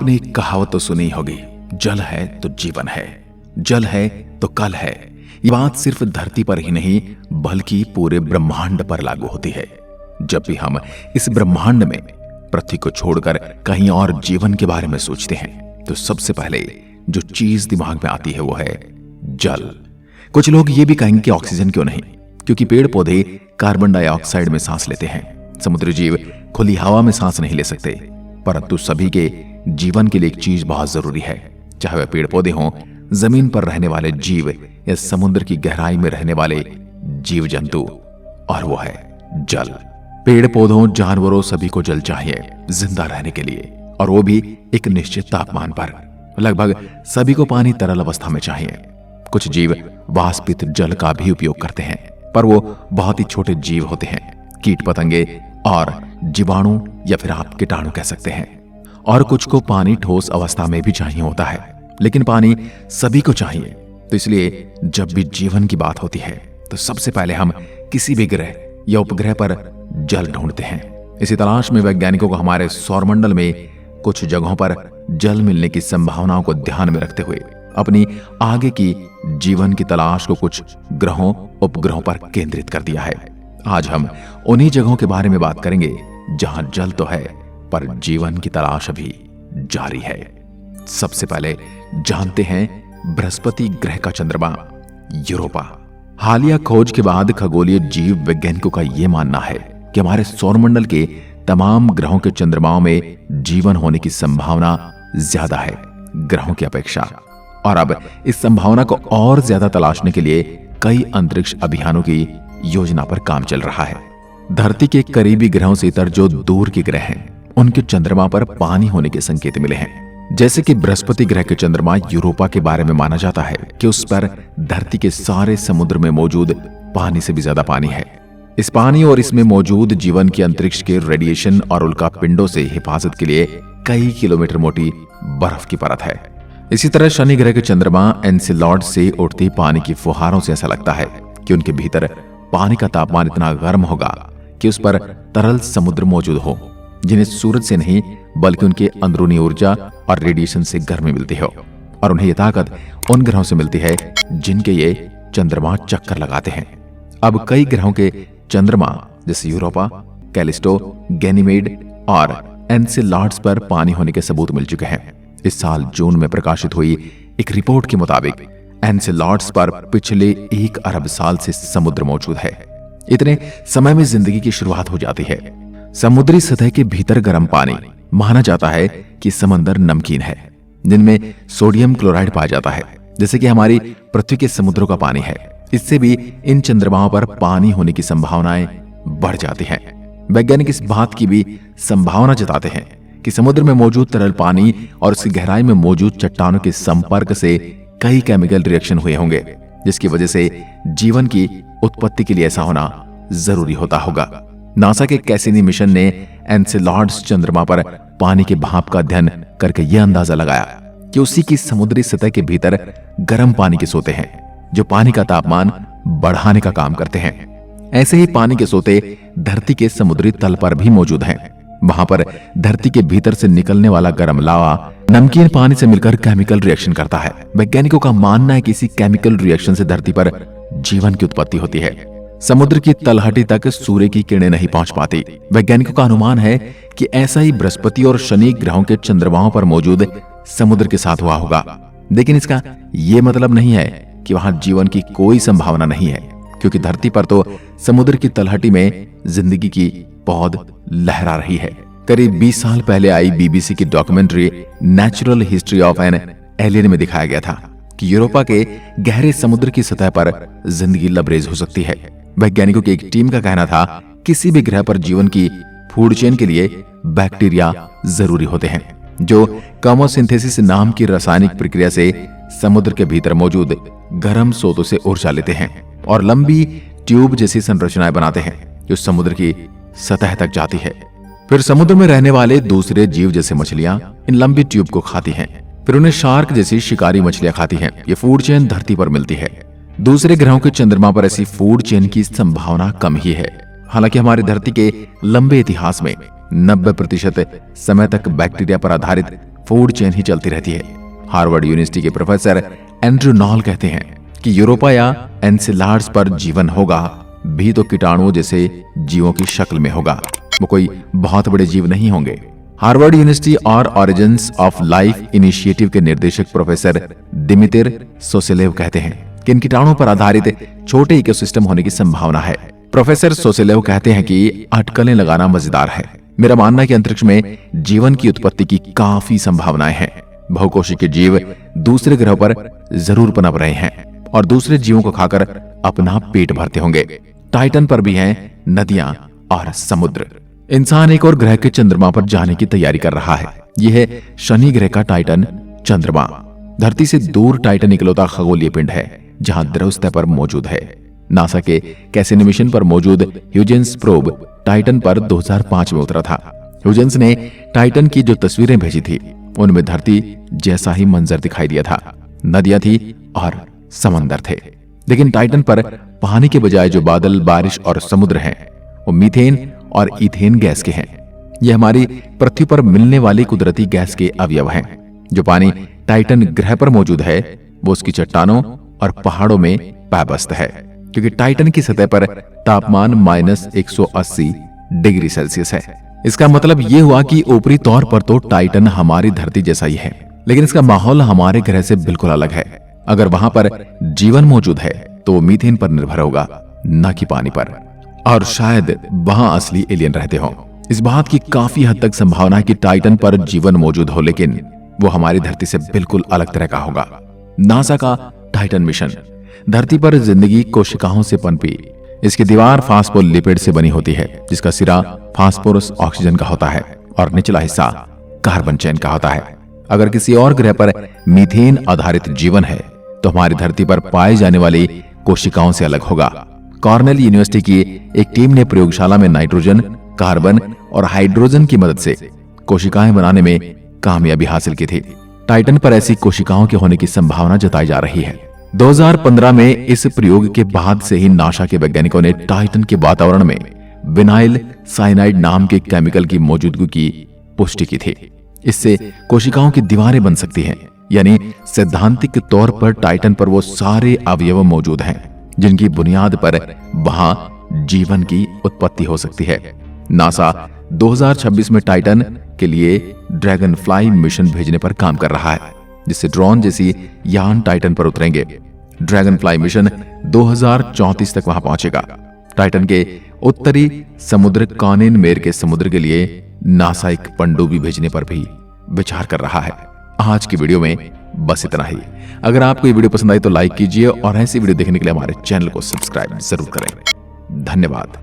आपने एक कहावत तो सुनी होगी, जल है तो जीवन है, जल है तो कल है। ये बात सिर्फ धरती पर ही नहीं बल्कि पूरे ब्रह्मांड पर लागू होती है। जब भी हम इस ब्रह्मांड में पृथ्वी को छोड़कर कहीं और जीवन के बारे में सोचते हैं तो सबसे पहले जो चीज दिमाग में आती है वो है जल। कुछ लोग ये भी कहेंगे कि ऑक्सीजन क्यों नहीं, क्योंकि पेड़ पौधे कार्बन डाइऑक्साइड में सांस लेते हैं। समुद्री जीव खुली हवा में सांस नहीं ले सकते, परंतु सभी के जीवन के लिए एक चीज बहुत जरूरी है, चाहे वह पेड़ पौधे हों, जमीन पर रहने वाले जीव या समुद्र की गहराई में रहने वाले जीव जंतु, और वो है जल। पेड़ पौधों, जानवरों सभी को जल चाहिए जिंदा रहने के लिए, और वो भी एक निश्चित तापमान पर। लगभग सभी को पानी तरल अवस्था में चाहिए। कुछ जीव वाष्पित जल का भी उपयोग करते हैं, पर वो बहुत ही छोटे जीव होते हैं, कीट पतंगे और जीवाणु या फिर आप कीटाणु कह सकते हैं। और कुछ को पानी ठोस अवस्था में भी चाहिए होता है, लेकिन पानी सभी को चाहिए। तो इसलिए जब भी जीवन की बात होती है तो सबसे पहले हम किसी भी ग्रह या उपग्रह पर जल ढूंढते हैं। इसी तलाश में वैज्ञानिकों को हमारे सौरमंडल में कुछ जगहों पर जल मिलने की संभावनाओं को ध्यान में रखते हुए अपनी आगे की जीवन की तलाश को कुछ ग्रहों, उपग्रहों पर केंद्रित कर दिया है। आज हम उन्हीं जगहों के बारे में बात करेंगे जहां जल तो है पर जीवन की तलाश अभी जारी है। सबसे पहले जानते हैं बृहस्पति ग्रह का चंद्रमा यूरोपा। हालिया खोज के बाद खगोलीय जीव वैज्ञानिकों का यह मानना है कि हमारे सौरमंडल के तमाम ग्रहों के चंद्रमाओं में जीवन होने की संभावना ज्यादा है ग्रहों की अपेक्षा। और अब इस संभावना को और ज्यादा तलाशने के लिए कई अंतरिक्ष अभियानों की योजना पर काम चल रहा है। धरती के करीबी ग्रहों से इतर जो दूर के ग्रह हैं उनके चंद्रमा पर पानी होने के संकेत मिले हैं। जैसे कि बृहस्पति ग्रह के चंद्रमा यूरोपा के बारे में माना जाता है कि उस पर धरती के सारे समुद्र में मौजूद पानी से भी ज्यादा पानी है। इस पानी और इसमें मौजूद जीवन की अंतरिक्ष के रेडिएशन और उल्का पिंडों से हिफाजत के लिए कई किलोमीटर मोटी बर्फ की परत है। इसी तरह शनि ग्रह के चंद्रमा एनसेलाड से उठती पानी की फुहारों से ऐसा लगता है कि उनके भीतर पानी का तापमान इतना गर्म होगा कि उस पर तरल समुद्र मौजूद हो, जिन्हें सूरज से नहीं बल्कि उनके अंदरूनी ऊर्जा और रेडिएशन से गर्मी मिलती हो। और उन्हें यह ताकत उन ग्रहों से मिलती है जिनके ये चंद्रमा चक्कर लगाते हैं। अब कई ग्रहों के चंद्रमा जैसे यूरोपा, कैलिस्टो, गैनीमेड और एनसेलाड्स पर पानी होने के सबूत मिल चुके हैं। इस साल जून में प्रकाशित हुई एक रिपोर्ट के मुताबिक एनसेलाड्स पर पिछले 1 अरब साल से समुद्र मौजूद है। इतने समय में जिंदगी की शुरुआत हो जाती है। समुद्री सतह के भीतर गर्म पानी माना जाता है कि समंदर नमकीन है, जिनमें सोडियम क्लोराइड पाया जाता है, जैसे कि हमारी पृथ्वी के समुद्रों का पानी है। इससे भी इन चंद्रमाओं पर पानी होने की संभावनाएं बढ़ जाती हैं। वैज्ञानिक इस बात की भी संभावना जताते हैं कि समुद्र में मौजूद तरल पानी और उसकी गहराई में मौजूद चट्टानों के संपर्क से कई केमिकल रिएक्शन हुए होंगे, जिसकी वजह से जीवन की उत्पत्ति के लिए ऐसा होना जरूरी होता होगा। नासा के कैसिनी मिशन ने एनसेलाड्स चंद्रमा पर पानी के भाप का अध्ययन करके यह अंदाजा लगाया कि उसी की समुद्री सतह के भीतर गर्म पानी के सोते हैं जो पानी का तापमान बढ़ाने का काम करते हैं। ऐसे ही पानी के सोते धरती के समुद्री तल पर भी मौजूद हैं। वहां पर धरती के भीतर से निकलने वाला गर्म लावा नमकीन पानी से मिलकर केमिकल रिएक्शन करता है। वैज्ञानिकों का मानना है कि इसी केमिकल रिएक्शन से धरती पर जीवन की उत्पत्ति होती है। समुद्र की तलहटी तक सूर्य की किरणें नहीं पहुंच पाती। वैज्ञानिकों का अनुमान है कि ऐसा ही बृहस्पति और शनि ग्रहों के चंद्रमाओं पर मौजूद समुद्र के साथ हुआ होगा। लेकिन इसका यह मतलब नहीं है कि वहां जीवन की कोई संभावना नहीं है, क्योंकि धरती पर तो समुद्र की तलहटी में जिंदगी की पौध लहरा रही है। करीब 20 साल पहले आई बीबीसी की documentary natural history of an alien में दिखाया गया था कि यूरोपा के गहरे समुद्र की सतह पर जिंदगी लबरेज हो सकती है। वैज्ञानिकों की एक टीम का कहना था किसी भी ग्रह पर जीवन की फूड चेन के लिए बैक्टीरिया जरूरी होते हैं, जो केमोसिंथेसिस नाम की रासायनिक प्रक्रिया से समुद्र के भीतर मौजूद गर्म सोतों से ऊर्जा लेते हैं और लंबी ट्यूब जैसी संरचनाएं बनाते हैं जो समुद्र की सतह तक जाती है। फिर समुद्र में रहने वाले दूसरे जीव जैसे मछलियां इन लंबी ट्यूब को खाती हैं। फिर उन्हें शार्क जैसी शिकारी मछलियां खाती हैं। ये फूड चेन धरती पर मिलती है। दूसरे ग्रहों के चंद्रमा पर ऐसी फूड चेन की संभावना कम ही है। हालांकि हमारी धरती के लंबे इतिहास में 90% समय तक बैक्टीरिया पर आधारित फूड चेन ही चलती रहती है। हार्वर्ड यूनिवर्सिटी के प्रोफेसर एंड्रयू नॉल कहते हैं कि यूरोपा या एनसेलाड्स पर जीवन होगा भी तो कीटाणुओं जैसे जीवों की शक्ल में होगा, वो कोई बहुत बड़े जीव नहीं होंगे। हार्वर्ड यूनिवर्सिटी और ऑरिजिन्स ऑफ लाइफ इनिशिएटिव के निर्देशक प्रोफेसर दिमितिर सोसेलेव कहते हैं कि इन कीटाणुओं पर आधारित छोटे इकोसिस्टम होने की संभावना है। प्रोफेसर सोसेलेव कहते हैं कि अटकलें लगाना मजेदार है। मेरा मानना है कि अंतरिक्ष में जीवन की उत्पत्ति की काफी संभावनाएं हैं। बहुकोशिकीय जीव दूसरे ग्रहों पर जरूर पनप रहे हैं और दूसरे जीवों को खाकर अपना पेट भरते होंगे। टाइटन पर भी हैं नदियां और समुद्र। इंसान एक और ग्रह के चंद्रमा पर जाने की तैयारी कर रहा है। यह है शनि ग्रह का टाइटन चंद्रमा। धरती से दूर टाइटन इकलौता खगोलीय पिंड है जहां द्रव सतह पर मौजूद है। नासा के कैसिनी मिशन पर मौजूद ह्यूजेंस प्रोब टाइटन पर 2005 में उतरा था। ह्यूजेंस ने टाइटन की जो तस्वीरें भेजी थी उनमें धरती जैसा ही मंजर दिखाई दिया था। नदियां थी और समंदर थे, लेकिन टाइटन पर पानी के बजाय जो बादल, बारिश और समुद्र हैं वो मीथेन और इथेन गैस के हैं। यह हमारी पृथ्वी पर मिलने वाली कुदरती गैस के अवयव हैं। जो पानी टाइटन ग्रह पर मौजूद है वो उसकी चट्टानों और पहाड़ों में पायबस्त है, क्योंकि टाइटन की सतह पर तापमान -180 डिग्री सेल्सियस है। इसका मतलब ये हुआ कि ऊपरी तौर पर तो टाइटन हमारी धरती जैसा ही है, लेकिन इसका माहौल हमारे ग्रह से बिल्कुल अलग है। अगर वहां पर जीवन मौजूद है तो वो मीथेन पर निर्भर होगा, न कि पानी पर। और शायद वहां असली एलियन रहते हों। इस बात की काफी हद तक संभावना है कि टाइटन पर जीवन मौजूद हो, लेकिन वो हमारी धरती से बिल्कुल अलग तरह का होगा। नासा का टाइटन मिशन धरती पर जिंदगी कोशिकाओं से पनपी। इसकी दीवार फास्फोलिपिड से बनी होती है, जिसका सिरा फास्फोरस ऑक्सीजन का होता है और निचला हिस्सा कार्बन चैन का होता है। अगर किसी और ग्रह पर मीथेन आधारित जीवन है तो हमारी धरती पर पाई जाने वाली कोशिकाओं से अलग होगा। कॉर्नेल यूनिवर्सिटी की एक टीम ने प्रयोगशाला में नाइट्रोजन, कार्बन और हाइड्रोजन की मदद से कोशिकाएं बनाने में कामयाबी हासिल की थी। टाइटन पर ऐसी कोशिकाओं के होने की संभावना जताई जा रही है। 2015 में इस प्रयोग के बाद से ही नासा के वैज्ञानिकों ने टाइटन के वातावरण में विनाइल साइनाइड नाम के केमिकल की मौजूदगी की पुष्टि की थी। इससे कोशिकाओं की दीवारें बन सकती हैं, यानी सैद्धांतिक तौर पर टाइटन पर वो सारे अवयव मौजूद हैं जिनकी बुनियाद पर वहां जीवन की उत्पत्ति हो सकती है। नासा 2026 में टाइटन के लिए ड्रैगन फ्लाई मिशन भेजने पर काम कर रहा है, जिससे ड्रोन जैसी यान टाइटन पर उतरेंगे। ड्रैगन फ्लाई मिशन 2034 तक वहां पहुंचेगा। टाइटन के उत्तरी समुद्र कॉनिन मेर के समुद्र के लिए नासा एक पनडुब्बी भेजने पर भी विचार कर रहा है। आज की वीडियो में बस इतना ही। अगर आपको ये वीडियो पसंद आई तो लाइक कीजिए और ऐसी वीडियो देखने के लिए हमारे चैनल को सब्सक्राइब जरूर करें। धन्यवाद।